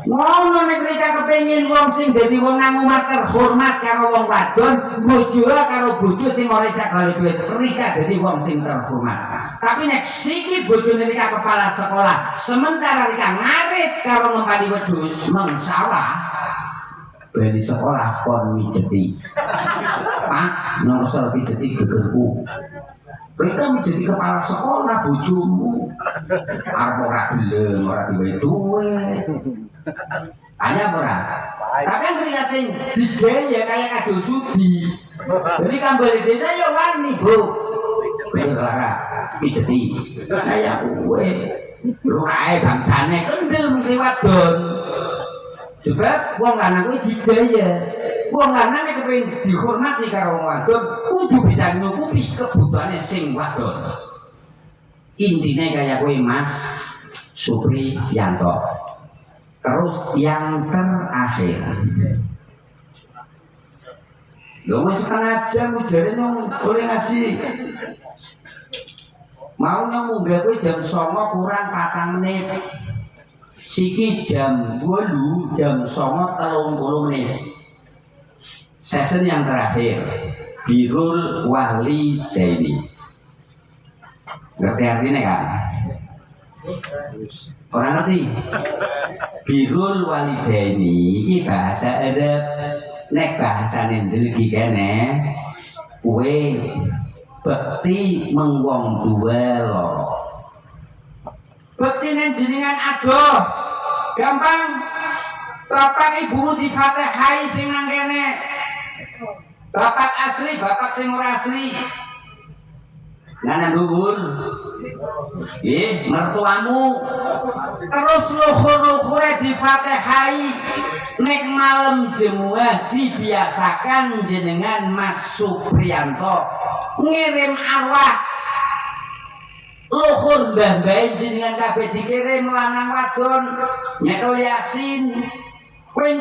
Ngono nek rika kepengin wong sing dadi wong nang omah terhormat karo wong wadon, bojo karo bojo sing ora iso gale duit, rika dadi wong sing terhormat. Tapi nek sikit bojone rika kepala sekolah, sementara rika ngarit karo ngempani wedhus, mengsalah. Beli sekolah kon mijeti. Pak, nang kesel pijeti gegerku. Mereka menjadi kepala sekolah bojomu. Arep ora gelem, ora duwe duit. Hanya ora. Tapi yang ketika sing digaya kayak kado sudi. Jadi kambal desa ya wani, Bu. Ora pijeti. Kayak kowe. Lu ae bangsane kendel mesti wadon. Sebab wong lanang kuwi digaya. Wong lanang nek kepengin dihormati karo wong wadon, kudu bisa nyukupi kebutuhane sing wadon. Intine kaya kowe Mas Supriyanto. Terus yang terakhir. Lho wis setengah jam ujare nang boleh ngaji. Mau nang munggah kowe jam 09.00 kurang 4 menit. Siki jam 8, jam 09.30 menit. Session yang terakhir, Birrul Walidaini. Ngerti artinya kan? Orang ngerti? Birrul Walidaini ini bahasa Arab. Nek bahasa Indonesia kene, kowe bekti mengwong duwe loro. Bekti nang jenengan adoh. Gampang. Bapak ibumu difatihai sing nang kene. Bapak asli, bapak sing ora asli. Nana dhuwur. Nggih, mertuamu. Terus luhur-luhure difatihai. Nek malam Jumat dibiasakan jenengan Mas Supriyanto ngirim arwah luhur mbah-mbah jenengan kabeh dikirim lanang wadon nyekel Yasin.